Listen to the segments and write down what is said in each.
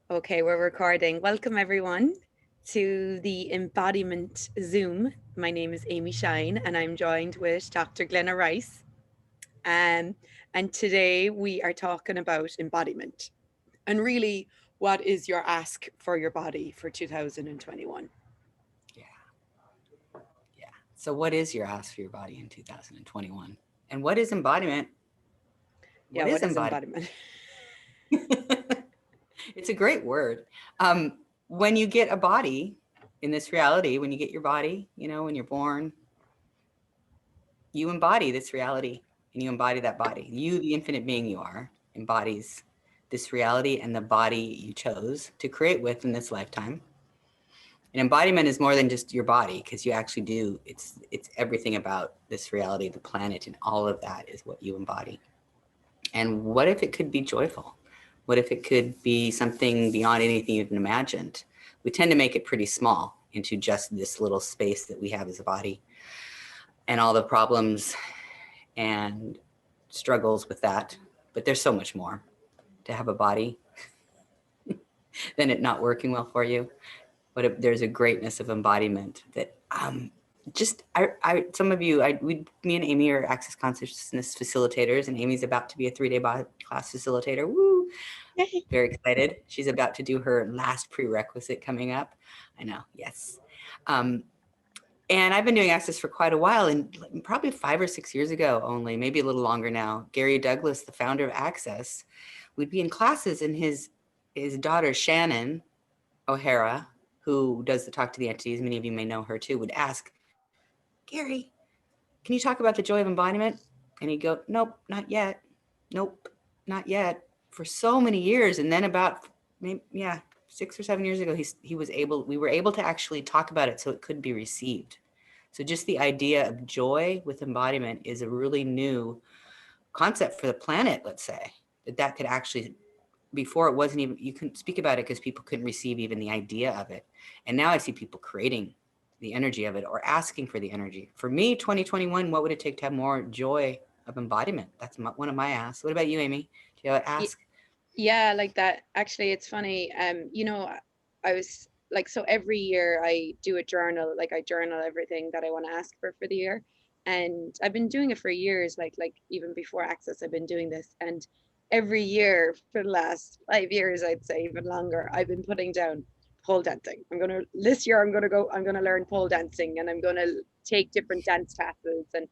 Okay, we're recording. Welcome everyone to the Embodiment Zoom. My name is Amy Shine and I'm joined with Dr. Glenna Rice. Um, and today we are talking about embodiment and really what is your ask for your body for 2021? Yeah, yeah. So, what is your ask for your body in 2021? And what is embodiment? Yeah, What what is is embodiment? embodiment? It's a great word. Um, when you get a body in this reality, when you get your body, when you're born, you embody this reality and you embody that body. You, the infinite being you are, embodies this reality and the body you chose to create with in this lifetime. And embodiment is more than just your body, because you actually do. It's everything about this reality, the planet, and all of that is what you embody. And what if it could be joyful? What if it could be something beyond anything you've imagined? We tend to make it pretty small into just this little space that we have as a body, and all the problems and struggles with that. But there's so much more to have a body than it not working well for you. But there's a greatness of embodiment that just some of you, me and Amy are access consciousness facilitators, and Amy's about to be a 3-day class facilitator. Woo! Very excited. She's about to do her last prerequisite coming up. I know, yes. Um, and I've been doing access for quite a while, and probably 5 or 6 years ago only, maybe a little longer now, Gary Douglas, the founder of Access, would be in classes, and his daughter Shannon O'Hara, who does the Talk to the Entities, many of you may know her too, would ask, Gary, can you talk about the joy of embodiment? And he'd go, nope, not yet. Nope, not yet. For so many years. And then about, maybe, 6 or 7 years ago, we were able to actually talk about it so it could be received. So just the idea of joy with embodiment is a really new concept for the planet, let's say, that could actually, before it wasn't even, you couldn't speak about it because people couldn't receive even the idea of it. And now I see people creating the energy of it or asking for the energy. For me, 2021, what would it take to have more joy of embodiment? That's one of my asks. What about you, Amy? Do you have an Y- ask? Yeah, like that. Actually, it's funny. I was like, so every year I do a journal, like I journal everything that I want to ask for the year. And I've been doing it for years, like even before Access, I've been doing this. And every year for the last 5 years, I'd say even longer, I've been putting down pole dancing. This year I'm gonna learn pole dancing and I'm gonna take different dance classes. And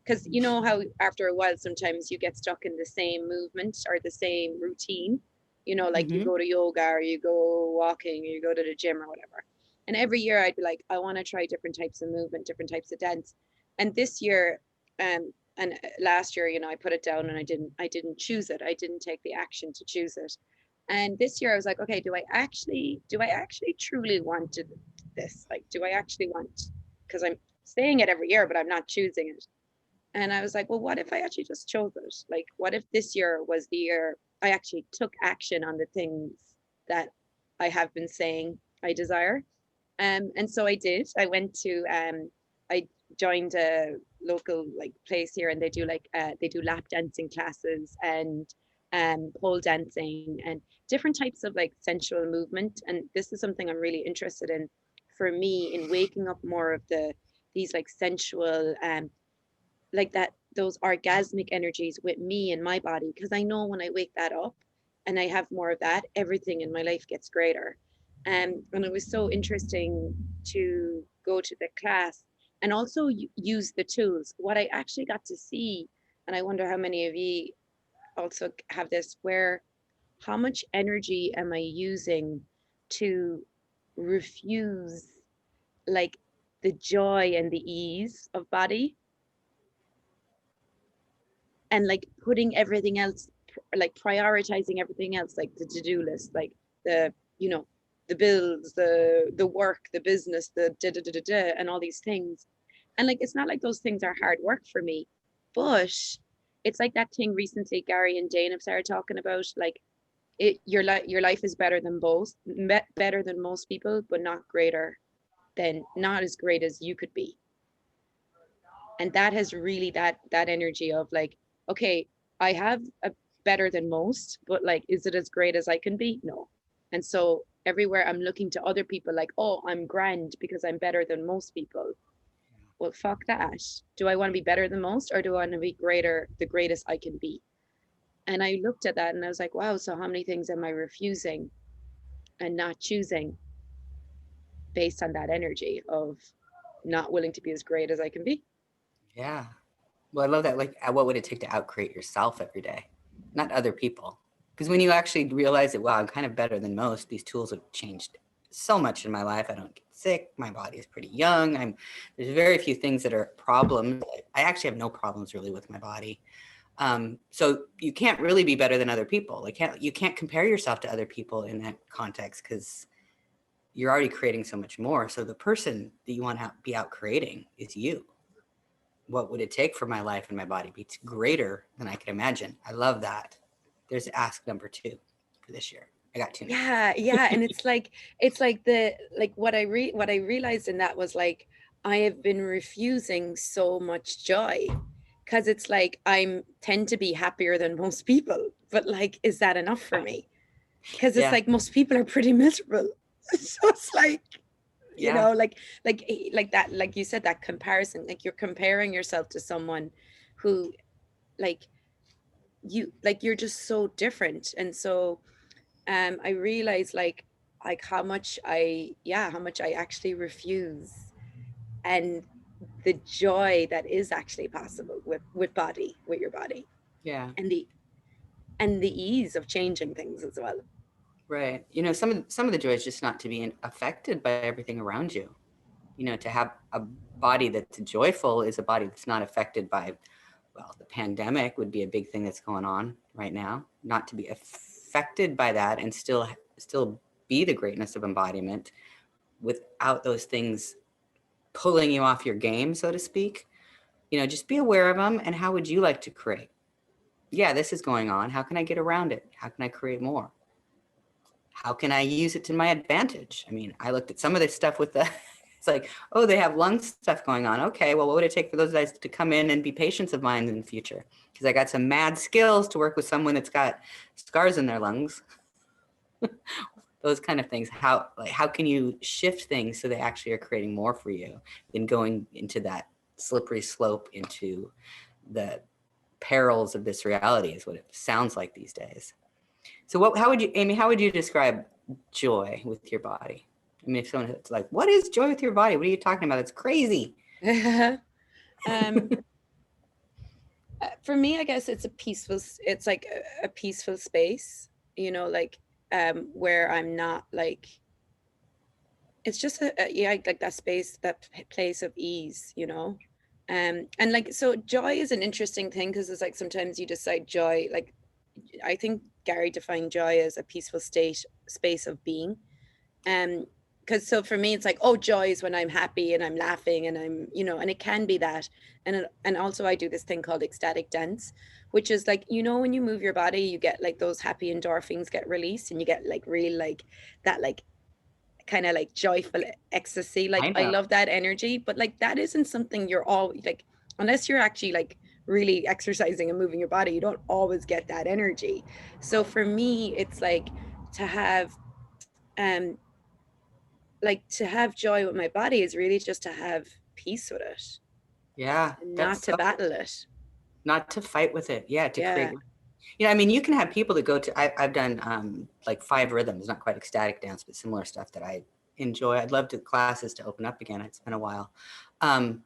because you know how after a while sometimes you get stuck in the same movement or the same routine, like you Mm-hmm. go to yoga or you go walking or you go to the gym or whatever. And every year I'd be like, I want to try different types of movement, different types of dance. And this year, and last year, I put it down and I didn't choose it. I didn't take the action to choose it. And this year I was like, okay, do I actually truly want this? Like, do I actually want, because I'm saying it every year, but I'm not choosing it. And I was like, well, what if I actually just chose it? Like, what if this year was the year I actually took action on the things that I have been saying I desire? And so I did. I joined a local like place here, and they do lap dancing classes and pole dancing and different types of like sensual movement. And this is something I'm really interested in for me in waking up more of these like sensual like that those orgasmic energies with me and my body, because I know when I wake that up and I have more of that, everything in my life gets greater. And it was so interesting to go to the class and also use the tools. What I actually got to see, and I wonder how many of you also have this, where how much energy am I using to refuse like the joy and the ease of body, and like putting everything else, like prioritizing everything else, like the to-do list, like the you know the bills, the work, the business, the da da da da da, and all these things. And like it's not like those things are hard work for me, but it's like that thing recently Gary and Dane have started talking about, like your life is better than better than most people, but not greater than, not as great as you could be. And that has really that energy of like, okay, I have a better than most, but like, is it as great as I can be? No. And so everywhere I'm looking to other people like, oh, I'm grand because I'm better than most people. Well, fuck that. Do I want to be better than most, or do I want to be greater, the greatest I can be? And I looked at that and I was like, wow, so how many things am I refusing and not choosing based on that energy of not willing to be as great as I can be? Yeah. Well, I love that. Like, what would it take to outcreate yourself every day, not other people? Because when you actually realize that, wow, I'm kind of better than most, these tools have changed so much in my life. I don't get sick. My body is pretty young. There's very few things that are problems. I actually have no problems really with my body. So you can't really be better than other people. Like, you can't compare yourself to other people in that context, because you're already creating so much more. So the person that you want to be out creating is you. What would it take for my life and my body to be greater than I could imagine? I love that. There's ask number 2 for this year. I got 2 now. Yeah, and it's like the like what I realized in that was like I have been refusing so much joy, because it's like I'm tend to be happier than most people, but like, is that enough for me? Because it's Yeah. like most people are pretty miserable. So it's like, Yeah. like that, like you said, that comparison, like you're comparing yourself to someone who, like, you're just so different. And so I realized like how much I actually refuse, and the joy that is actually possible with your body, Yeah. and the ease of changing things as well. Right. You know, some of the joy is just not to be affected by everything around you. You know, to have a body that's joyful is a body that's not affected by, well, the pandemic would be a big thing that's going on right now. Not to be affected by that and still be the greatness of embodiment without those things pulling you off your game, so to speak. You know, just be aware of them. And how would you like to create? Yeah, this is going on. How can I get around it? How can I create more? How can I use it to my advantage? I mean, I looked at some of this stuff with the, it's like, oh, they have lung stuff going on. Okay, well, what would it take for those guys to come in and be patients of mine in the future? Because I got some mad skills to work with someone that's got scars in their lungs. Those kind of things. How can you shift things so they actually are creating more for you than going into that slippery slope into the perils of this reality is what it sounds like these days. So how would you, Amy, how would you describe joy with your body? I mean, if someone's like, what is joy with your body? What are you talking about? It's crazy. um for me, I guess it's like a peaceful space, like where I'm not like, it's just yeah, like that space, that place of ease, and like, so joy is an interesting thing, because it's like sometimes you decide joy, like I think Gary defined joy as a peaceful space of being. Because so for me it's like, oh, joy is when I'm happy and I'm laughing and I'm, and it can be that. And also I do this thing called ecstatic dance, which is like, when you move your body, you get like those happy endorphins get released, and you get like real, like that, like kind of like joyful ecstasy. Like I I know. love that energy, but like that isn't something you're all like, unless you're actually like really exercising and moving your body, you don't always get that energy. So for me it's like to have um to have joy with my body is really just to have peace with it, Yeah, and that's not to so, battle it. not to fight with it. Yeah, to create. Yeah. You know, I mean, you can have people that go to, I've done like 5 rhythms, not quite ecstatic dance, but similar stuff that I enjoy. I'd love to classes to open up again. It's been a while. Um,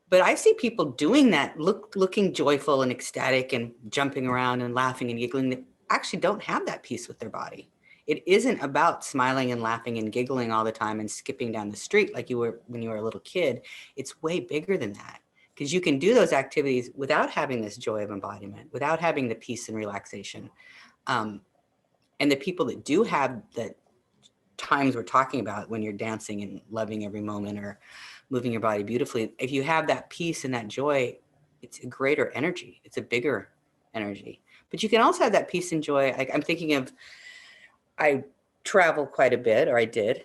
but I see people doing that, looking joyful and ecstatic and jumping around and laughing and giggling, that actually don't have that peace with their body. It isn't about smiling and laughing and giggling all the time and skipping down the street like you were when you were a little kid. It's way bigger than that, because you can do those activities without having this joy of embodiment, without having the peace and relaxation. Um, and the people that do have the times we're talking about, when you're dancing and loving every moment or moving your body beautifully, if you have that peace and that joy, it's a greater energy. It's a bigger energy. But you can also have that peace and joy. I'm thinking of, I travel quite a bit, or I did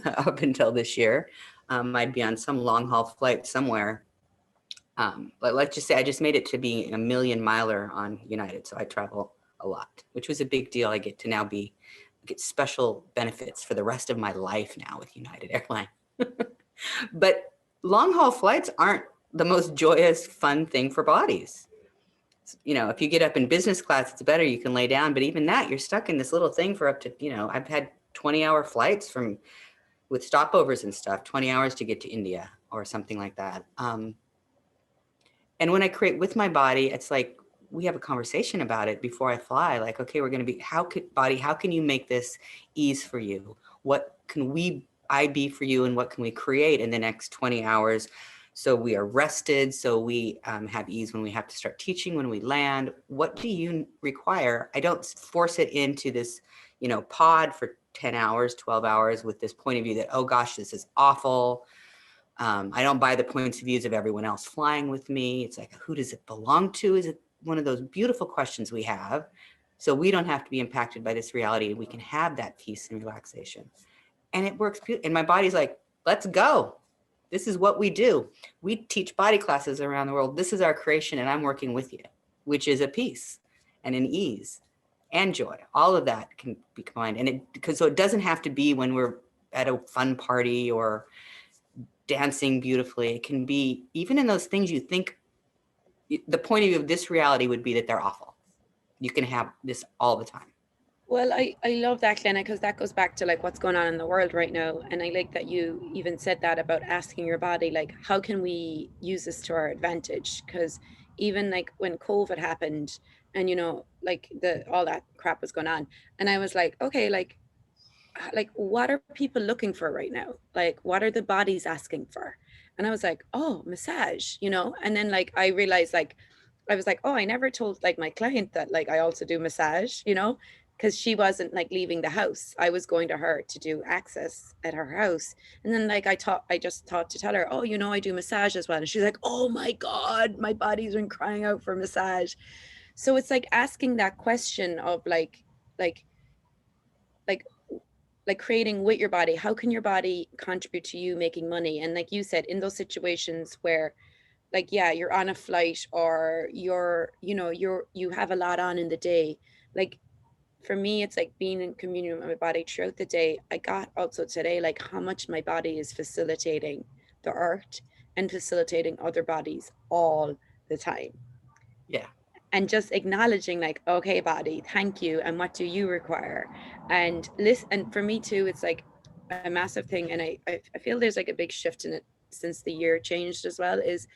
up until this year. I'd be on some long haul flight somewhere. But let's just say I just made it to be a 1,000,000 miler on United. So I travel a lot, which was a big deal. I get to now be get special benefits for the rest of my life now with United Airlines. But long haul flights aren't the most joyous, fun thing for bodies. You know, if you get up in business class, it's better, you can lay down, but even that, you're stuck in this little thing for up to, you know, I've had 20-hour flights with stopovers and stuff, 20 hours to get to India or something like that. And when I create with my body, it's like, we have a conversation about it before I fly. Like, okay, we're going to be, how can you make this ease for you? What can I be for you? And what can we create in the next 20 hours? So we are rested. So we have ease when we have to start teaching, when we land. What do you require? I don't force it into this, you know, pod for 10 hours, 12 hours with this point of view that, oh gosh, this is awful. I don't buy the points of views of everyone else flying with me. It's like, who does it belong to? Is it one of those beautiful questions we have? So we don't have to be impacted by this reality. We can have that peace and relaxation. And it works. And my body's like, let's go. This is what we do. We teach body classes around the world. This is our creation, and I'm working with you, which is a peace and an ease and joy. All of that can be combined. And so it doesn't have to be when we're at a fun party or dancing beautifully. It can be even in those things you think, the point of view of this reality would be that they're awful. You can have this all the time. Well, I love that, Glenna, because that goes back to like what's going on in the world right now. And I like that you even said that about asking your body, like, how can we use this to our advantage? Because even like when COVID happened and, you know, like all that crap was going on. And I was like, okay, like what are people looking for right now? Like what are the bodies asking for? And I was like, oh, massage, you know. And then like I realized, like I was like, oh, I never told like my client that like I also do massage, you know, because she wasn't like leaving the house. I was going to her to do access at her house. And then like I just thought to tell her, oh, you know, I do massage as well. And she's like, oh my God, my body's been crying out for massage. So it's like asking that question of like like like creating with your body, how can your body contribute to you making money? And like you said, in those situations where like, yeah, you're on a flight or you have a lot on in the day, like for me it's like being in communion with my body throughout the day. I got also today like how much my body is facilitating the art and facilitating other bodies all the time. Yeah. And just acknowledging like, okay, body, thank you, and what do you require? And listen. And for me too, it's like a massive thing. And I feel there's like a big shift in it since the year changed as well, is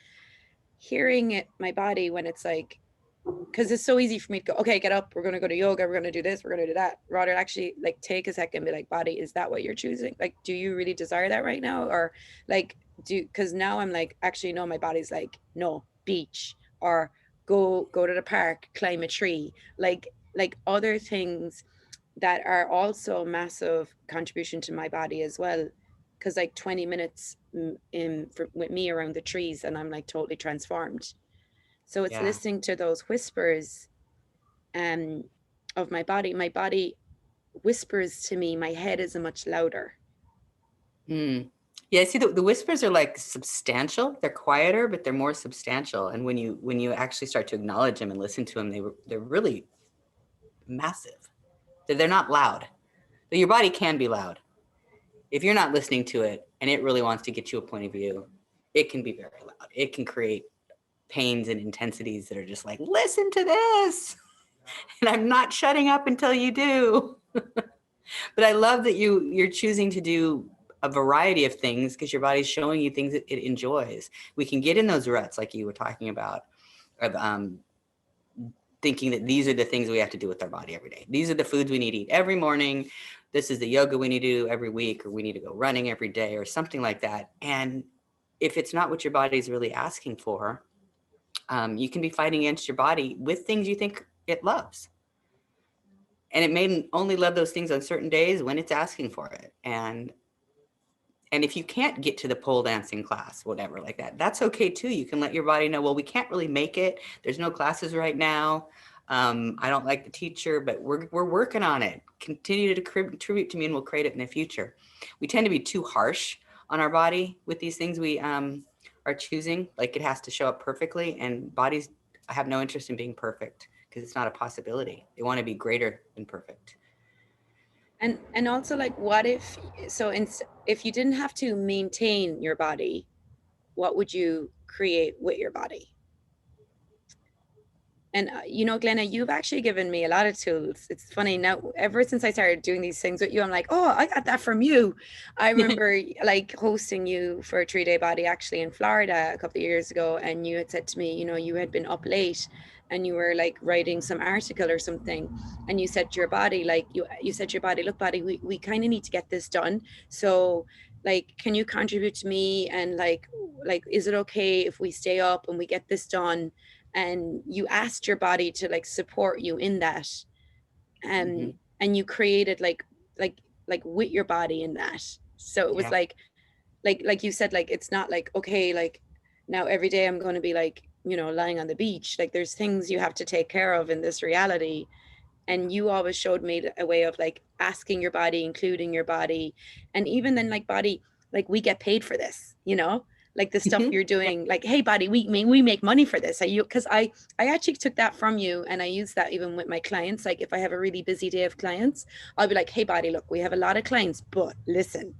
hearing it, my body, when it's like, because it's so easy for me to go, okay, get up, we're going to go to yoga, we're going to do this, we're going to do that, rather actually like take a second and be like, body, is that what you're choosing? Like, do you really desire that right now? Or like, because now I'm like, actually no, my body's like, no, beach, or go to the park, climb a tree, like other things that are also massive contribution to my body as well. Because like 20 minutes with me around the trees and I'm like totally transformed. So it's Yeah. listening to those whispers um, of my body. My body whispers to me, my head is much louder. Mm. Yeah. See, the whispers are like substantial. They're quieter, but they're more substantial. And when you actually start to acknowledge them and listen to them, they're really massive. They're not loud. But your body can be loud. If you're not listening to it and it really wants to get you a point of view, it can be very loud. It can create pains and intensities that are just like, listen to this. And I'm not shutting up until you do. But I love that you're choosing to do a variety of things because your body's showing you things that it enjoys. We can get in those ruts like you were talking about of thinking that these are the things we have to do with our body every day. These are the foods we need to eat every morning. This is the yoga we need to do every week, or we need to go running every day or something like that. And if it's not what your body's really asking for, you can be fighting against your body with things you think it loves. And it may only love those things on certain days when it's asking for it. And if you can't get to the pole dancing class, whatever like that, that's okay too. You can let your body know, well, we can't really make it. There's no classes right now. I don't like the teacher, but we're working on it. Continue to contribute to me and we'll create it in the future. We tend to be too harsh on our body with these things we are choosing. Like it has to show up perfectly, and bodies have no interest in being perfect because it's not a possibility. They want to be greater than perfect. And also, like, what if, so if you didn't have to maintain your body, what would you create with your body? And you know, Glenna, you've actually given me a lot of tools. It's funny now, ever since I started doing these things with you, I'm like, oh, I got that from you. I remember like hosting you for a 3-day body actually in Florida a couple of years ago. And you had said to me, you know, you had been up late and you were like writing some article or something. And you said to your body, like, you said to your body, look, body, we kind of need to get this done. So, like, can you contribute to me? And like, is it okay if we stay up and we get this done? And you asked your body to like support you in that, Mm-hmm. and you created like like with your body in that. So it was Yeah. like you said, like it's not like, okay, like now every day I'm going to be like, you know, lying on the beach. Like there's things you have to take care of in this reality. And you always showed me a way of like asking your body, including your body. And even then, like, body, like, we get paid for this, you know, like the stuff you're Yeah. doing, like, hey body, we make money for this. Because I actually took that from you, and I use that even with my clients. Like if I have a really busy day of clients, I'll be like, hey body, look, we have a lot of clients, but listen,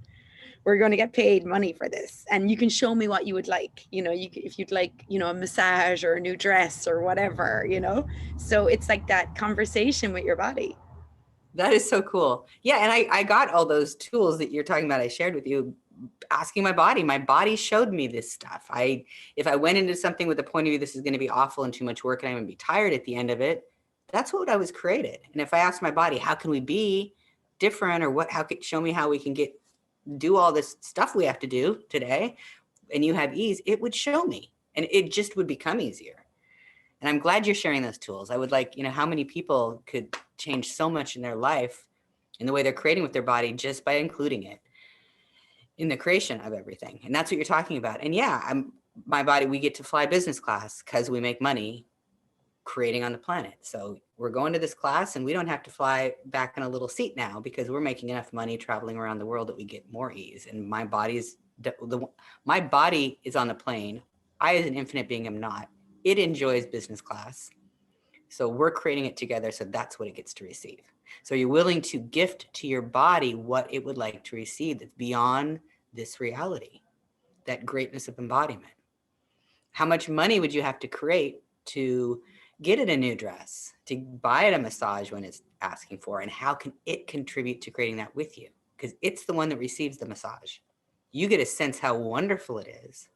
we're going to get paid money for this, and you can show me what you would like, you know, if you'd like, you know, a massage or a new dress or whatever, you know. So it's like that conversation with your body. That is so cool. Yeah. And I got all those tools that you're talking about. I shared with you, asking my body showed me this stuff. If I went into something with the point of view, this is going to be awful and too much work and I'm going to be tired at the end of it, that's what I was created. And if I asked my body, how can we be different, or how could show me how we can do all this stuff we have to do today, and you have ease, it would show me, and it just would become easier. And I'm glad you're sharing those tools. I would like, how many people could change so much in their life in the way they're creating with their body just by including it in the creation of everything. And that's what you're talking about. And yeah, my body, we get to fly business class because we make money creating on the planet. So we're going to this class and we don't have to fly back in a little seat now because we're making enough money traveling around the world that we get more ease. And my body is on the plane. I, as an infinite being, am not. It enjoys business class. So we're creating it together. So that's what it gets to receive. So you're willing to gift to your body what it would like to receive that's beyond this reality, that greatness of embodiment. How much money would you have to create to get it a new dress, to buy it a massage when it's asking for? And how can it contribute to creating that with you? Because it's the one that receives the massage. You get a sense how wonderful it is,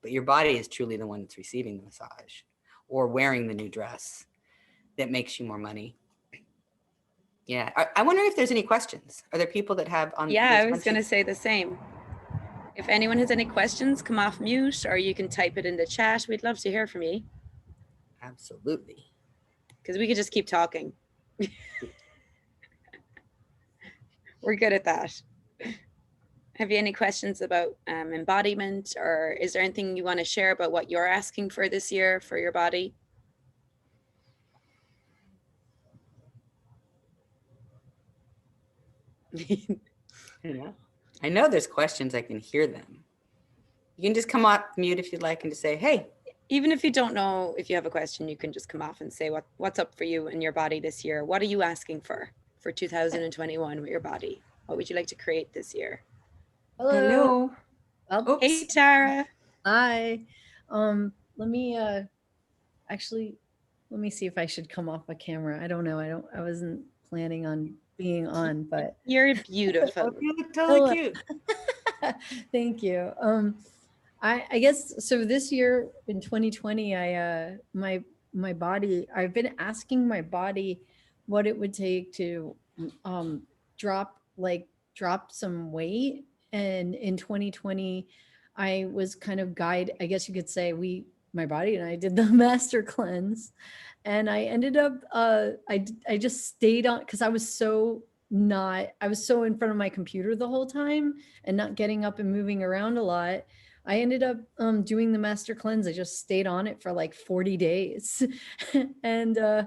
but your body is truly the one that's receiving the massage or wearing the new dress that makes you more money. Yeah. I wonder if there's any questions. Are there people that have on? Yeah, There's I a was bunch going of. to say the same. If anyone has any questions, come off mute or you can type it in the chat. We'd love to hear from you Absolutely. because we could just keep talking. We're good at that. Have you any questions about embodiment, or is there anything you want to share about what you're asking for this year for your body? I know there's questions. I can hear them. You can just come off mute if you'd like and just say, hey. Even if you don't know, if you have a question, you can just come off and say what's up for you and your body this year. What are you asking for 2021 with your body? What would you like to create this year? Hello. Hello. Hey, Oops. Tara. Hi. Let me actually let me see if I should come off a camera. I don't know. I wasn't planning on being on, but You're beautiful. You look totally hello. cute. Thank you. I guess so this year in 2020, my body, I've been asking my body what it would take to um drop some weight. And in 2020, I was kind of I guess you could say my body and I did the master cleanse. And I ended up I just stayed on because I was so in front of my computer the whole time and not getting up and moving around a lot. I ended up doing the master cleanse. I just stayed on it for like 40 days. And Wow.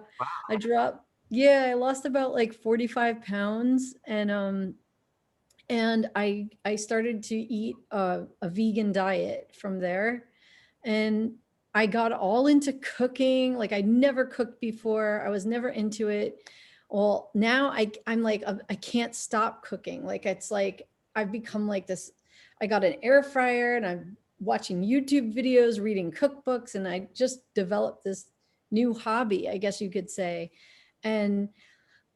I lost about like 45 pounds. And I started to eat a vegan diet from there. And I got all into cooking. Like I never cooked before. I was never into it. Well, now I'm like, I can't stop cooking. Like, it's like, I've become like this. I got an air fryer and I'm watching YouTube videos, reading cookbooks, and I just developed this new hobby, I guess you could say. And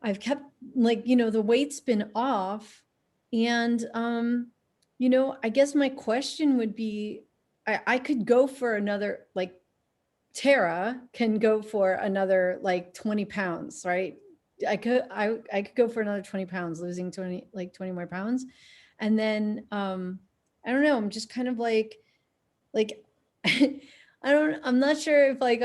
I've kept, like, the weight's been off. And, I guess my question would be, I could go for another, like, Tara can go for another like 20 pounds, right? I could go for another 20 pounds, losing 20 more pounds. And then I don't know, I'm just kind of like I'm not sure if like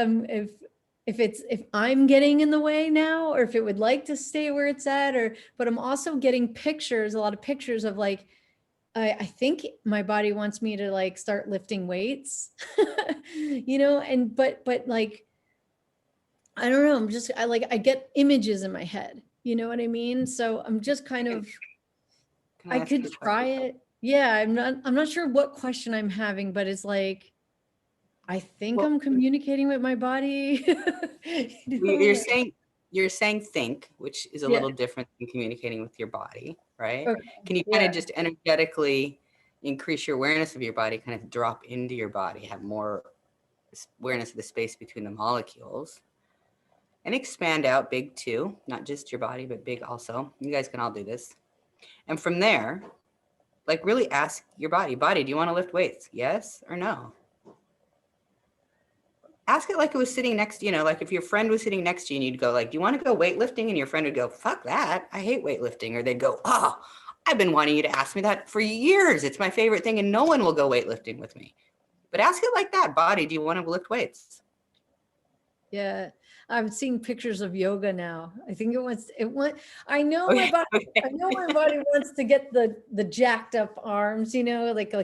if I'm getting in the way now, or if it would like to stay where it's at, but I'm also getting pictures, a lot of pictures of like, I think my body wants me to like start lifting weights, and but like, I don't know, I get images in my head, you know what I mean? So I'm just kind of, Can I ask you could a try question? it. Yeah, I'm not sure what question I'm having, but it's like, I think Well, I'm communicating with my body. you're Like, saying think, which is a yeah. little different than communicating with your body, right? Okay. Can you kind Yeah. of just energetically increase your awareness of your body, kind of drop into your body, have more awareness of the space between the molecules, and expand out big too, not just your body, but big also. You guys can all do this. And from there, like really ask your body, do you want to lift weights? Yes or no? Ask it like it was sitting next to you, like if your friend was sitting next to you and you'd go like, do you want to go weightlifting? And your friend would go, fuck that. I hate weightlifting. Or they'd go, oh, I've been wanting you to ask me that for years. It's my favorite thing and no one will go weightlifting with me. But ask it like that, body, do you want to lift weights? Yeah. I'm seeing pictures of yoga now. I think I know my Okay. body, Okay. I know my body wants to get the jacked up arms, like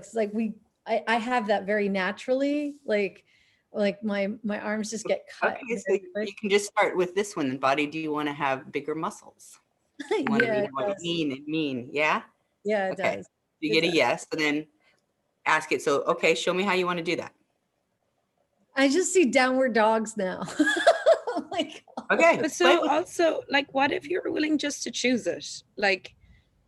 I have that very naturally, like my arms just get cut Okay, so very quick. you can just start with this one. The body, do you want to have bigger muscles? You want to Yeah, be it more does. lean and mean, yeah? Yeah, it Okay, does. you It get a does. yes, and then ask it, so, okay, show me how you want to do that. I just see downward dogs now. Like, Okay, But play so with also, like, what if you're willing just to choose it? Like,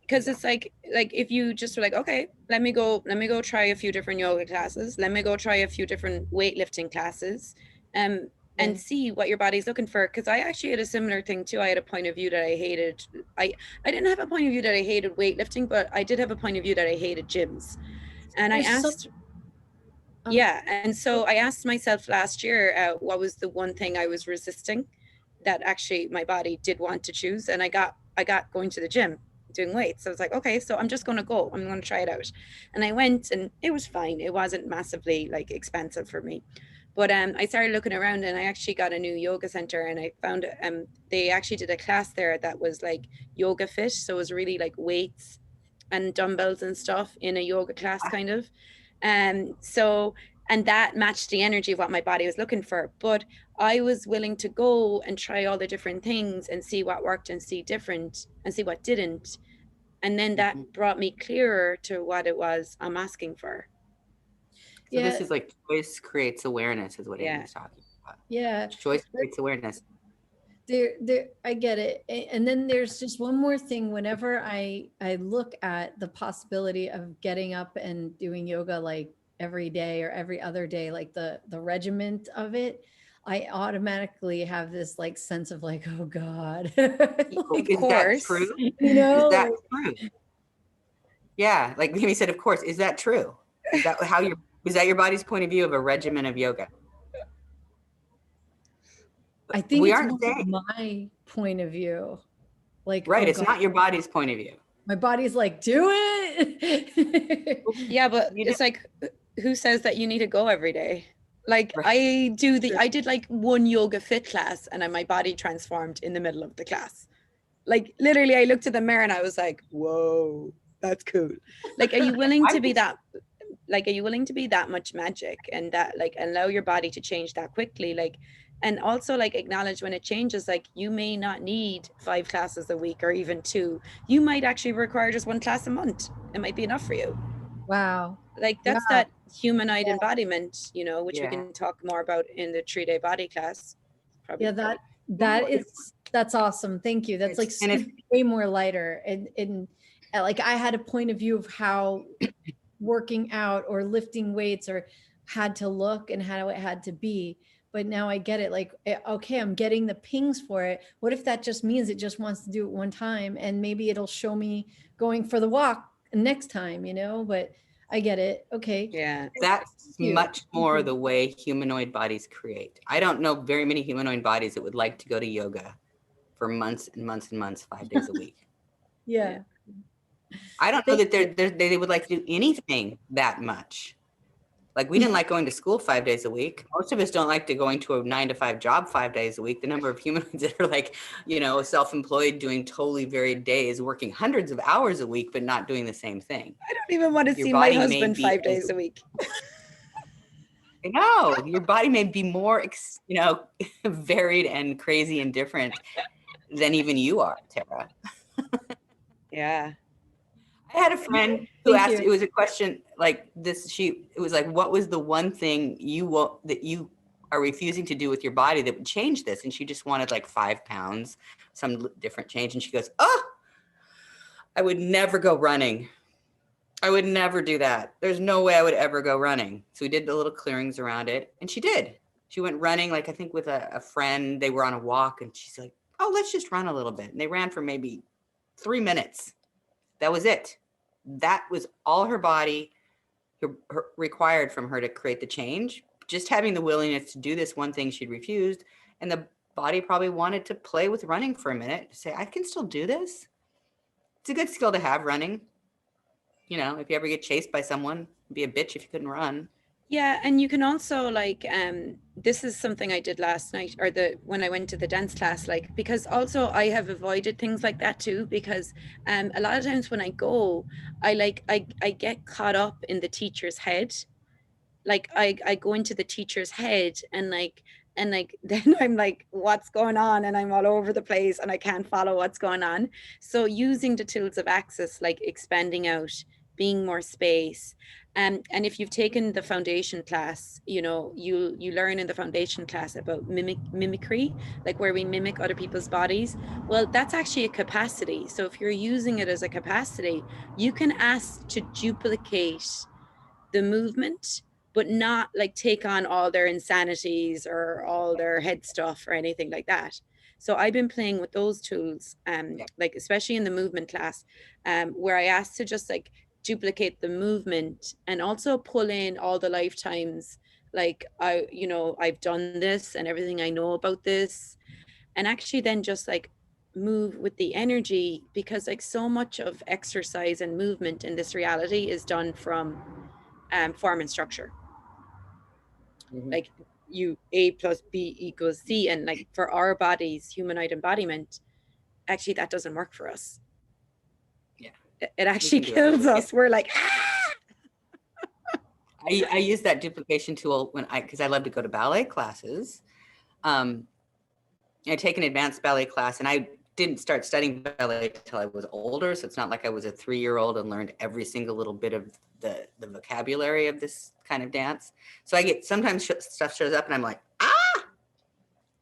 because it's like if you just were like, okay, let me go try a few different yoga classes, let me go try a few different weightlifting classes, um yeah. and see what your body's looking for. Because I actually had a similar thing too. I had a point of view that I hated. I didn't have a point of view that I hated weightlifting, but I did have a point of view that I hated gyms. And I There's some, asked, um, yeah, and so I asked myself last year, what was the one thing I was resisting that actually my body did want to choose. And I got going to the gym, doing weights. So I was like, okay, so I'm just going to go, I'm going to try it out. And I went, and it was fine. It wasn't massively like expensive for me, but I started looking around, and I actually got a new yoga center, and I found they actually did a class there that was like yoga fit. So it was really like weights and dumbbells and stuff in a yoga class kind of. So, and that matched the energy of what my body was looking for. But I was willing to go and try all the different things and see what worked and see different and see what didn't. And then that Mhm. brought me clearer to what it was I'm asking for. So this yeah, is like choice creates awareness is what Yeah. Amy's talking about. yeah. Choice creates awareness. I get it. And then there's just one more thing. Whenever I look at the possibility of getting up and doing yoga like every day or every other day, like the regiment of it, I automatically have this like sense of like, oh God. Oh, Of is that course. true? you Is know, that like, true? Yeah, like Amy said, of course. Is that true? Is that how is that your body's point of view of a regimen of yoga? I think We it's aren't more saying, my point of view. Like, right, oh it's God, not your body's point of view. my body's like, do it. Yeah, but You it's don't, like, who says that you need to go every day? Like right. I did like one yoga fit class, and my body transformed in the middle of the class. Like literally, I looked at the mirror and I was like, whoa, that's cool. Like, are you willing I to be just, that, like, are you willing to be that much magic, and that like allow your body to change that quickly? Like, and also like acknowledge when it changes, like you may not need 5 classes a week or even 2. You might actually require just 1 class a month. It might be enough for you. Wow. Like that's Wow. that humanoid embodiment, which we yeah. can talk more about in the 3-day body class Yeah, probably. that Well, that is That's awesome. Thank you. That's like way more lighter. And like I had a point of view of how working out or lifting weights or had to look and how it had to be. But now I get it. Like, okay, I'm getting the pings for it. What if that just means it just wants to do it one time and maybe it'll show me going for the walk next time, you know? But I get it. Okay. Yeah. That's much more the way humanoid bodies create. I don't know very many humanoid bodies that would like to go to yoga for months and months and months, 5 days a week. Yeah. I don't know that they would like to do anything that much. Like we didn't like going to school 5 days a week. Most of us don't like to going to a 9-to-5 job 5 days a week. The number of humans that are like, you know, self-employed, doing totally varied days, working hundreds of hours a week, but not doing the same thing. I don't even want to see my husband 5 days a week. I know your body may be more, you know, varied and crazy and different than even you are, Tara. Yeah. I had a friend who asked, it was a question like this, it was like, what was the one thing that you are refusing to do with your body that would change this? And she just wanted like 5 pounds, some different change. And she goes, oh, I would never go running. I would never do that. There's no way I would ever go running. So we did the little clearings around it. And she did. She went running, like I think with a friend. They were on a walk and she's like, oh, let's just run a little bit. And they ran for maybe 3 minutes. That was it. That was all her body required from her to create the change. Just having the willingness to do this one thing she'd refused. And the body probably wanted to play with running for a minute to say, I can still do this. It's a good skill to have, running. You know, if you ever get chased by someone, be a bitch if you couldn't run. Yeah, and you can also like, this is something I did last night or when I went to the dance class, like, because also I have avoided things like that too, because a lot of times when I go, I get caught up in the teacher's head. Like I go into the teacher's head and then I'm like, what's going on? And I'm all over the place and I can't follow what's going on. So using the tools of access, like expanding out, being more space. And if you've taken the foundation class, you know, you learn in the foundation class about mimicry, like where we mimic other people's bodies. Well, that's actually a capacity. So if you're using it as a capacity, you can ask to duplicate the movement, but not like take on all their insanities or all their head stuff or anything like that. So I've been playing with those tools, like especially in the movement class, where I asked to just like duplicate the movement and also pull in all the lifetimes, like I've done this and everything I know about this, and actually then just like move with the energy, because like so much of exercise and movement in this reality is done from form and structure. Mm-hmm. Like A plus B equals C, and like for our bodies, humanoid embodiment, actually that doesn't work for us. Yeah, it actually kills us. We're like, I use that duplication tool because I love to go to ballet classes. I take an advanced ballet class, and I didn't start studying ballet until I was older. So it's not like I was a 3-year-old and learned every single little bit of the vocabulary of this kind of dance. So I get, sometimes stuff shows up and I'm like, ah!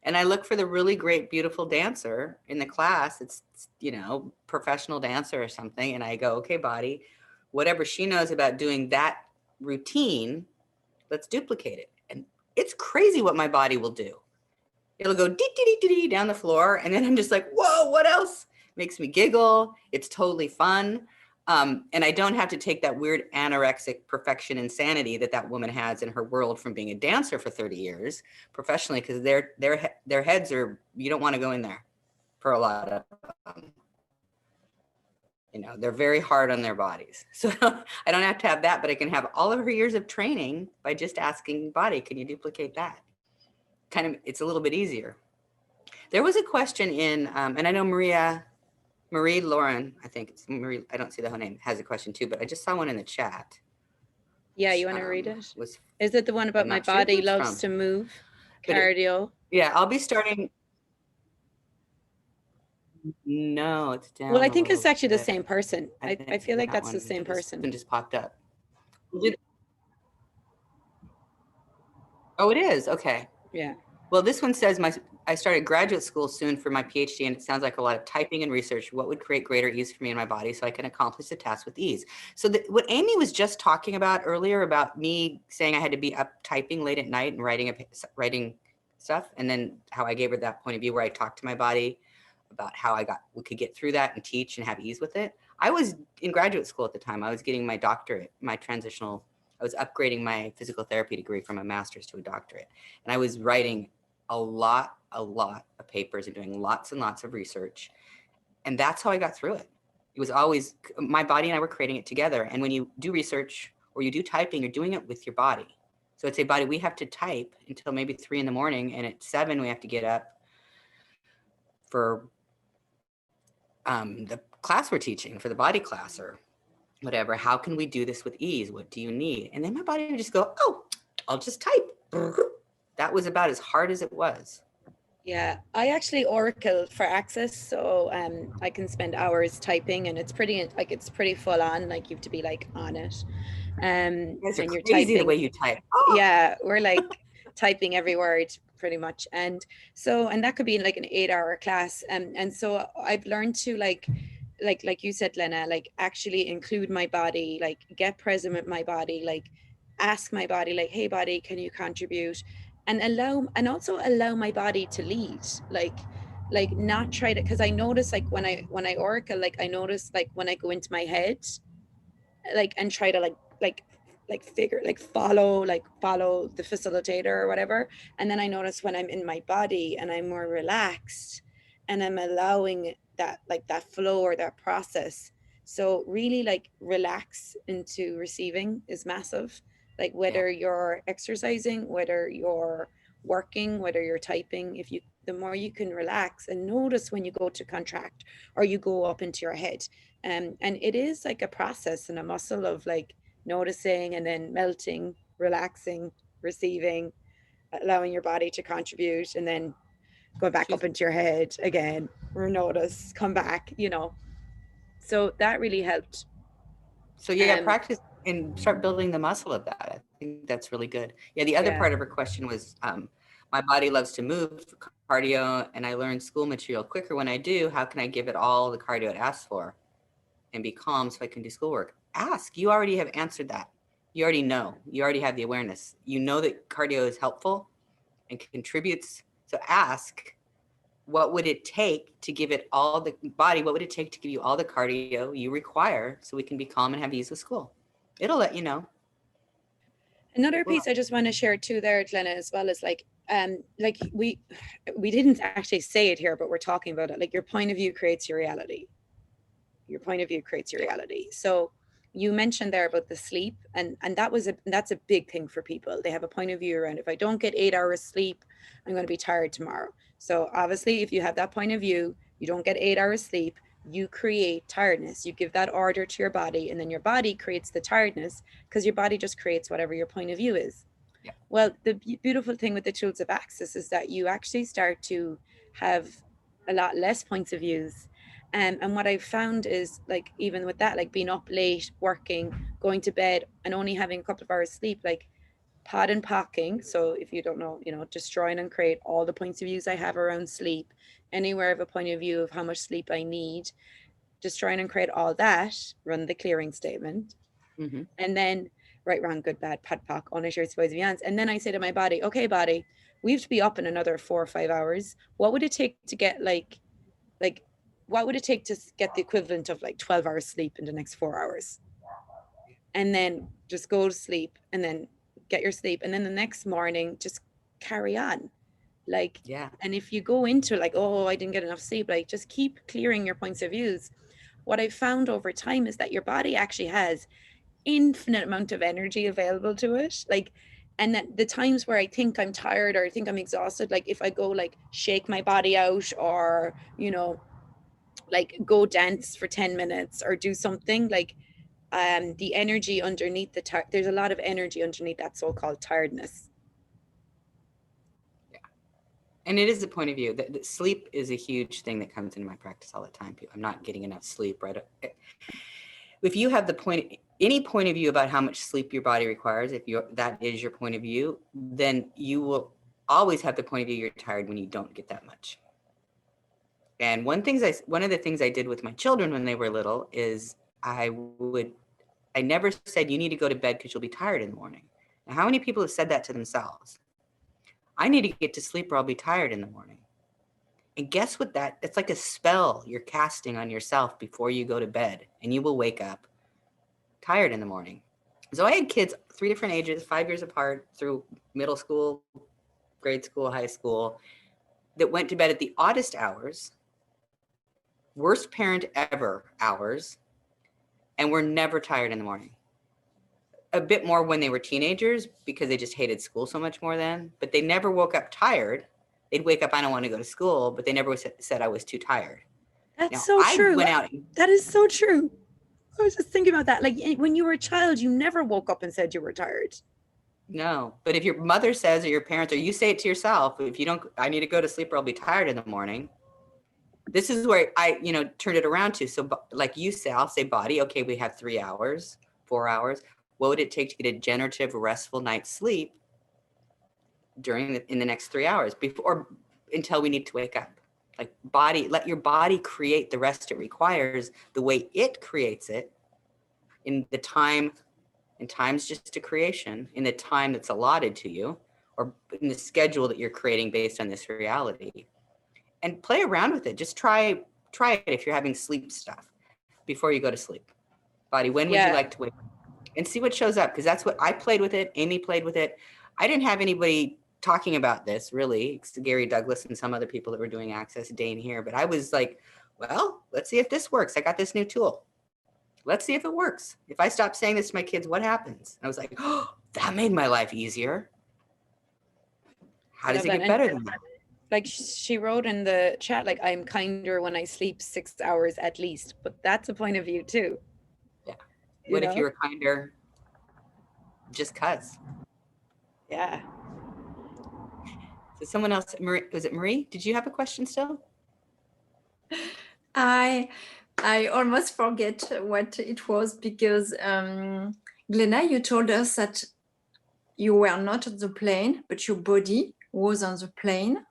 And I look for the really great, beautiful dancer in the class. It's, you know, professional dancer or something. And I go, okay, body, whatever she knows about doing that routine, let's duplicate it. And it's crazy what my body will do. It'll go dee, dee, dee, dee, down the floor. And then I'm just like, whoa, what else? Makes me giggle. It's totally fun. And I don't have to take that weird anorexic perfection insanity that woman has in her world from being a dancer for 30 years professionally, because their heads are, you don't want to go in there for a lot of you know, they're very hard on their bodies. So I don't have to have that, but I can have all of her years of training by just asking body, can you duplicate that? Kind of, it's a little bit easier. There was a question in, and I know Marie Lauren, I think it's Marie, I don't see the whole name, has a question too, but I just saw one in the chat. Yeah, you want to read it? Is it the one about my body loves to move? Cardio? Yeah, I'll be starting. No, it's down. Well, I think it's actually the same person. I feel like that's the same person. It just popped up. Oh, it is? Okay. Yeah. Well, this one says I started graduate school soon for my PhD, and it sounds like a lot of typing and research. What would create greater ease for me in my body so I can accomplish the task with ease? So what Amy was just talking about earlier about me saying I had to be up typing late at night and writing stuff, and then how I gave her that point of view where I talked to my body about how we could get through that and teach and have ease with it. I was in graduate school at the time. I was getting my doctorate, I was upgrading my physical therapy degree from a master's to a doctorate. And I was writing a lot of papers and doing lots and lots of research. And that's how I got through it. It was always, my body and I were creating it together. And when you do research or you do typing, you're doing it with your body. So it's a body, we have to type until maybe 3 a.m. and at 7, we have to get up for the class we're teaching, for the body class or whatever. How can we do this with ease? What do you need? And then my body would just go, oh, I'll just type. That was about as hard as it was. Yeah, I actually Oracle for Access, so I can spend hours typing, and it's pretty full on. Like you have to be like on it, You guys are and you're crazy typing. the way you type. Oh. Yeah, we're like typing every word pretty much, and that could be in like an 8-hour class, and so I've learned to like you said, Glenna, like actually include my body, like get present with my body, like ask my body, like, hey body, can you contribute? And also allow my body to lead, like not try to, because I notice like when I oracle, like I notice like when I go into my head, like and try to figure, like follow the facilitator or whatever, and then I notice when I'm in my body and I'm more relaxed and I'm allowing that, like that flow or that process. So really like relax into receiving is massive, like whether you're exercising, whether you're working, whether you're typing, if you, the more you can relax and notice when you go to contract or you go up into your head. And it is like a process and a muscle of like noticing and then melting, relaxing, receiving, allowing your body to contribute, and then go back up into your head again, or notice, come back, you know. So that really helped. So yeah, practice and start building the muscle of that. I think that's really good. Yeah, the other part of her question was, my body loves to move for cardio, and I learn school material quicker when I do. How can I give it all the cardio it asks for and be calm so I can do schoolwork? Ask. You already have answered that. You already know. You already have the awareness. You know that cardio is helpful and contributes. So ask, what would it take to give it all the body? What would it take to give you all the cardio you require so we can be calm and have ease with school? It'll let you know. Another piece I just want to share too there, Glenna, as well, is like we didn't actually say it here, but we're talking about it. Like your point of view creates your reality. Your point of view creates your reality. So you mentioned there about the sleep, and that's a big thing for people. They have a point of view around, if I don't get 8 hours sleep, I'm going to be tired tomorrow. So obviously, if you have that point of view, you don't get 8 hours sleep, you create tiredness. You give that order to your body, and then your body creates the tiredness, because your body just creates whatever your point of view is. Yeah. Well, the beautiful thing with the tools of access is that you actually start to have a lot less points of views. And what I've found is, like, even with that, like being up late, working, going to bed, and only having a couple of hours sleep, like pod and pocking. So if you don't know, you know, destroying and create all the points of views I have around sleep, anywhere of a point of view of how much sleep I need, destroying and create all that, run the clearing statement. Mm-hmm. And then right, wrong, good, bad, pod, poc, honest, shirts, boys, beyonds. And then I say to my body, okay, body, we have to be up in another 4 or 5 hours. What would it take to get like what would it take to get the equivalent of like 12 hours sleep in the next 4 hours? And then just go to sleep, and then get your sleep, and then the next morning just carry on. Like, yeah. And if you go into like, oh, I didn't get enough sleep, like just keep clearing your points of views. What I've found over time is that your body actually has infinite amount of energy available to it. Like, and that the times where I think I'm tired or I think I'm exhausted, like if I go like shake my body out, or, you know, like go dance for 10 minutes or do something, like the energy underneath there's a lot of energy underneath that so-called tiredness. Yeah. And it is the point of view that sleep is a huge thing that comes into my practice all the time. I'm not getting enough sleep, right? If you have any point of view about how much sleep your body requires, if that is your point of view, then you will always have the point of view you're tired when you don't get that much. And one of the things I did with my children when they were little is I never said, you need to go to bed because you'll be tired in the morning. Now, how many people have said that to themselves? I need to get to sleep or I'll be tired in the morning. And guess what? It's like a spell you're casting on yourself before you go to bed, and you will wake up tired in the morning. So I had kids 3 different ages, 5 years apart, through middle school, grade school, high school, that went to bed at the oddest hours, worst parent ever hours, and were never tired in the morning. A bit more when they were teenagers because they just hated school so much more then, but they never woke up tired. They'd wake up, I don't want to go to school, but they never said I was too tired. That's Now, so true. Went out. That is so true. I was just thinking about that. Like when you were a child, you never woke up and said you were tired. No, but if your mother says, or your parents, or you say it to yourself, if you don't, I need to go to sleep or I'll be tired in the morning. This is where I, turned it around to. So like you say, I'll say body, okay, we have 3 hours, 4 hours. What would it take to get a generative, restful night's sleep in the next 3 hours until we need to wake up? Like body, let your body create the rest it requires the way it creates it in the time, and time's just a creation, in the time that's allotted to you, or in the schedule that you're creating based on this reality. And play around with it. Just try it if you're having sleep stuff before you go to sleep. Body, when would you like to wake up? And see what shows up, because that's what I played with it. Amy played with it. I didn't have anybody talking about this really. It's Gary Douglas and some other people that were doing Access Dane here. But I was like, well, let's see if this works. I got this new tool. Let's see if it works. If I stop saying this to my kids, what happens? And I was like, oh, that made my life easier. How does it get better than that? Like she wrote in the chat, like, I'm kinder when I sleep 6 hours at least, but that's a point of view too. Yeah. What if you were kinder just cuz? Yeah. So someone else, Marie, was it Marie? Did you have a question still? I almost forget what it was because Glenna, you told us that you were not on the plane, but your body was on the plane.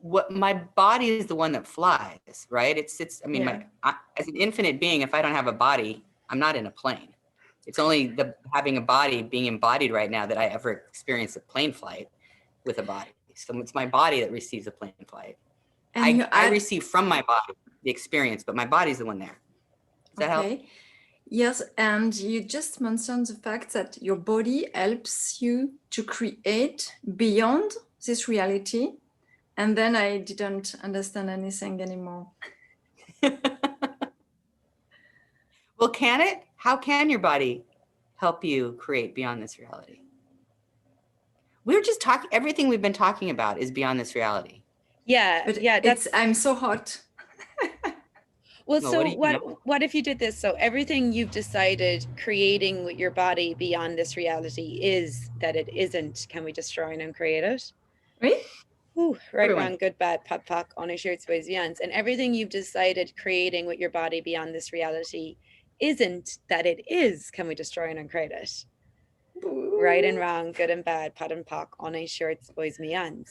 What my body is the one that flies, right? It's I mean, as an infinite being, if I don't have a body, I'm not in a plane. It's only having a body, being embodied right now, that I ever experience a plane flight with a body. So it's my body that receives a plane flight. And I receive from my body the experience, but my body's the one there. Does that help? Yes, and you just mentioned the fact that your body helps you to create beyond this reality. And then I didn't understand anything anymore. Well, can it? How can your body help you create beyond this reality? We're just talking, everything we've been talking about is beyond this reality. Yeah, but yeah. I'm so hot. Well, so what if you did this? So everything you've decided creating with your body beyond this reality is that it isn't. Can we destroy and uncreate it? Right? Ooh, right, wrong, good, bad, pop, pock, on a shared space, vians. And everything you've decided creating with your body beyond this reality isn't that it is. Can we destroy and uncreate it? Ooh. Right and wrong, good and bad, pat and pock, on a shared space, vians.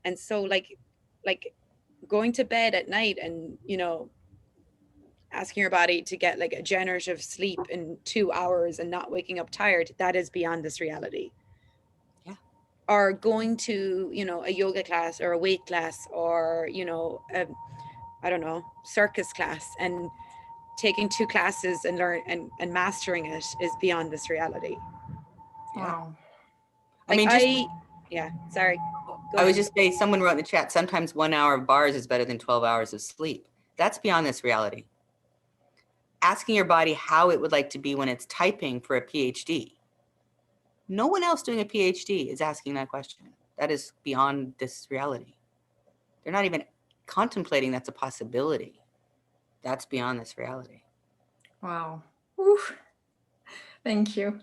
And so like going to bed at night and, asking your body to get like a generative sleep in 2 hours and not waking up tired, that is beyond this reality. Or going to, a yoga class or a weight class or, I don't know, circus class and taking 2 classes and learn and mastering it is beyond this reality. Wow. Like I was just saying, someone wrote in the chat, sometimes 1 hour of bars is better than 12 hours of sleep. That's beyond this reality. Asking your body how it would like to be when it's typing for a PhD. No one else doing a PhD is asking that question. That is beyond this reality. They're not even contemplating that's a possibility. That's beyond this reality. Wow. Oof. Thank you.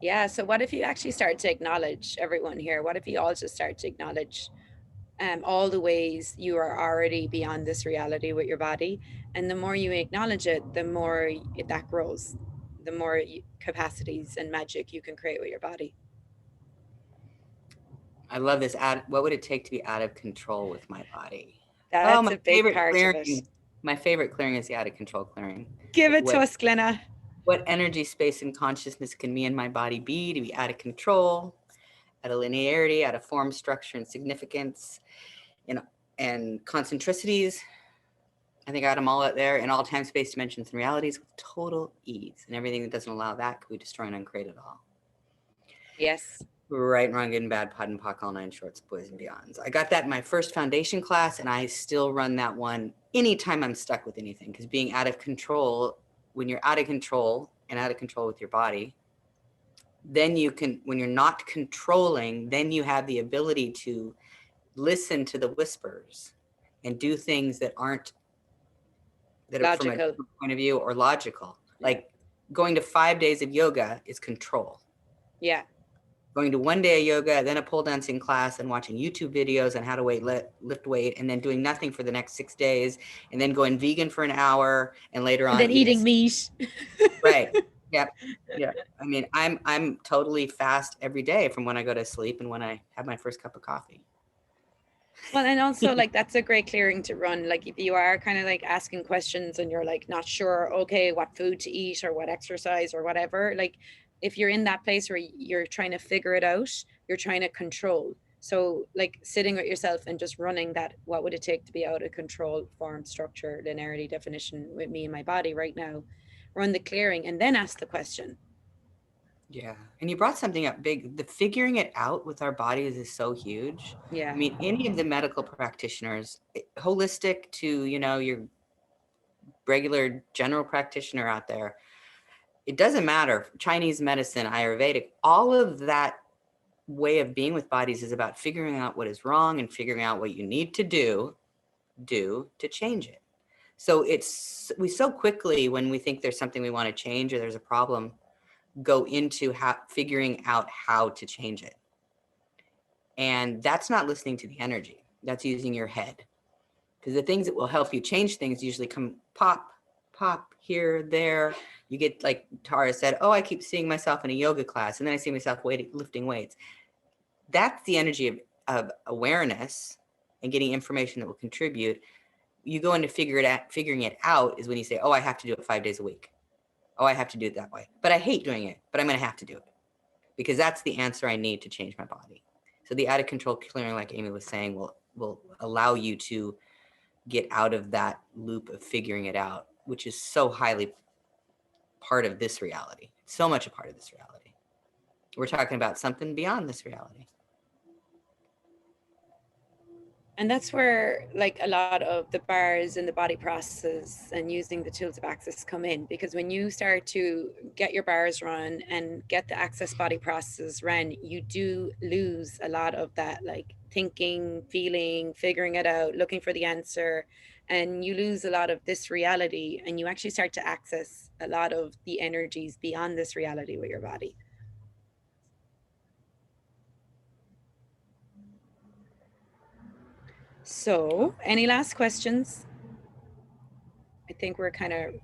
Yeah, so what if you actually start to acknowledge, everyone here, what if you all just start to acknowledge all the ways you are already beyond this reality with your body? And the more you acknowledge it, the more that grows. the more capacities and magic you can create with your body. I love this. What would it take to be out of control with my body? That's my a big favorite part clearing. of it. My favorite clearing is the out of control clearing. Give it to us, Glenna. What energy, space, and consciousness can me and my body be to be out of control, out of linearity, out of form, structure, and significance, and concentricities? I think I got them all out there in all time, space, dimensions, and realities with total ease. And everything that doesn't allow that, can we destroy and uncreate it all? Yes. Right, wrong, good and bad, pod and pock, all nine shorts, boys and beyonds. I got that in my first foundation class, and I still run that one anytime I'm stuck with anything. Because being out of control, when you're out of control and out of control with your body, then you can, when you're not controlling, then you have the ability to listen to the whispers and do things that aren't, that are from a Logical. point of view or logical. Like going to 5 days of yoga is control. Yeah. Going to 1 day of yoga, then a pole dancing class, and watching YouTube videos on how to lift weight, and then doing nothing for the next 6 days, and then going vegan for an hour, and later on And then eating meat. Right. Yep. Yeah. I mean, I'm totally fast every day from when I go to sleep and when I have my first cup of coffee. Well, and also like that's a great clearing to run. Like if you are kind of like asking questions and you're like not sure, okay, what food to eat or what exercise or whatever, like if you're in that place where you're trying to figure it out, you're trying to control. So like sitting with yourself and just running that, what would it take to be out of control, form, structure, linearity, definition with me and my body right now, run the clearing and then ask the question. Yeah. And you brought something up big. The figuring it out with our bodies is so huge. Yeah. I mean, any of the medical practitioners, holistic to, your regular general practitioner out there, it doesn't matter. Chinese medicine, Ayurvedic, all of that way of being with bodies is about figuring out what is wrong and figuring out what you need to do to change it. So we so quickly, when we think there's something we want to change or there's a problem, go into figuring out how to change it. And that's not listening to the energy. That's using your head. Because the things that will help you change things usually come pop, here, there. You get, like Tara said, oh, I keep seeing myself in a yoga class, and then I see myself lifting weights. That's the energy of awareness and getting information that will contribute. You go into figuring it out is when you say, oh, I have to do it 5 days a week. Oh, I have to do it that way. But I hate doing it, but I'm going to have to do it because that's the answer I need to change my body. So the out of control clearing, like Amy was saying, will allow you to get out of that loop of figuring it out, which is so highly part of this reality. So much a part of this reality. We're talking about something beyond this reality. And that's where like a lot of the bars and the body processes and using the tools of access come in, because when you start to get your bars run and get the access body processes run, you do lose a lot of that like thinking, feeling, figuring it out, looking for the answer, and you lose a lot of this reality, and you actually start to access a lot of the energies beyond this reality with your body. So, any last questions? I think we're kind of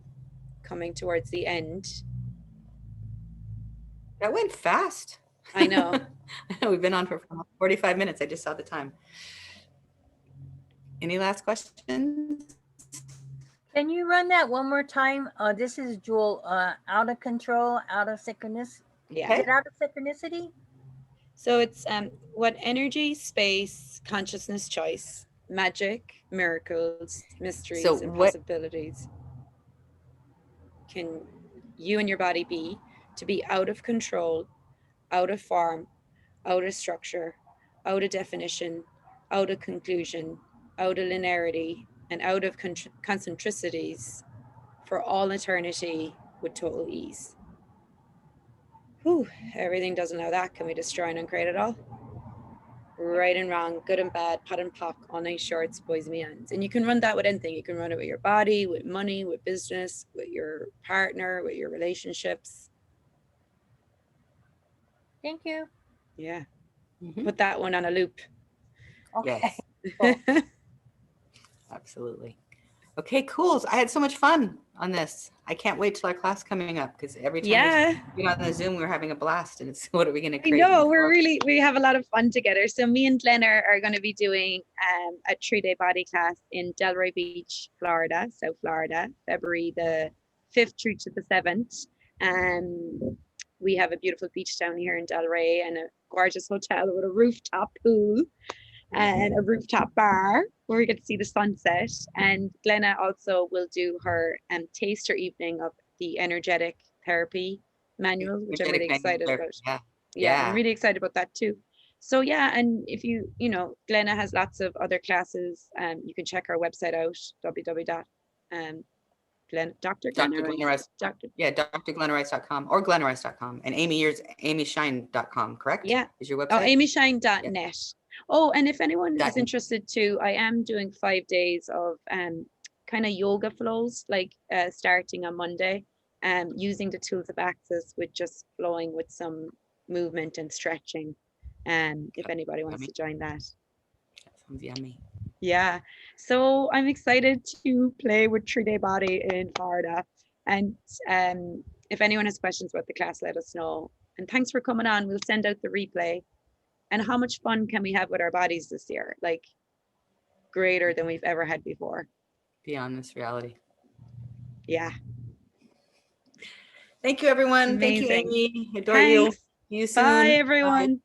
coming towards the end. That went fast. I know. I know we've been on for 45 minutes. I just saw the time. Any last questions? Can you run that one more time? This is Jewel. Out of control, out of synchronicity. Yeah. Is it out of synchronicity? So it's what energy, space, consciousness, choice, magic, miracles, mysteries, and possibilities can you and your body be to be out of control, out of form, out of structure, out of definition, out of conclusion, out of linearity, and out of concentricities for all eternity with total ease. Whew, everything doesn't know that. Can we destroy and uncreate it all? Right and wrong, good and bad, pot and pock, all night shorts, boys and beyonds. And you can run that with anything. You can run it with your body, with money, with business, with your partner, with your relationships. Thank you. Yeah. Put that one on a loop. Okay. Yes. Cool. Absolutely. Okay, cool. So I had so much fun on this. I can't wait till our class coming up because every time Yeah. we get on the Zoom, we're having a blast. And it's what are we going to I create? know we have a lot of fun together. So me and Glenna are going to be doing a 3-day body class in Delray Beach, Florida, South Florida, February the 5th through to the 7th. We have a beautiful beach down here in Delray and a gorgeous hotel with a rooftop pool and a rooftop bar where we get to see the sunset. And Glenna also will do her taster evening of the energetic therapy manual, which I'm really excited about. Yeah, I'm really excited about that too. So yeah, and if you Glenna has lots of other classes. You can check our website out, www. Dr. Glenna Rice. drglenarice.com or glenarice.com. And Amy, yours amyshine.com, correct? Yeah. Is your website? Oh, amyshine.net. Yeah. Oh, and if anyone is .net. interested too, I am doing 5 days of kind of yoga flows, like starting on Monday, using the tools of access with just flowing with some movement and stretching. If anybody wants to join that. That sounds yummy. Yeah, so I'm excited to play with 3-day body in Florida. And if anyone has questions about the class, let us know. And thanks for coming on. We'll send out the replay. And how much fun can we have with our bodies this year? Like greater than we've ever had before. Beyond this reality. Yeah. Thank you, everyone. Amazing. Thank you, Amy. Adore Thanks. you. See you soon. Bye, everyone. Bye.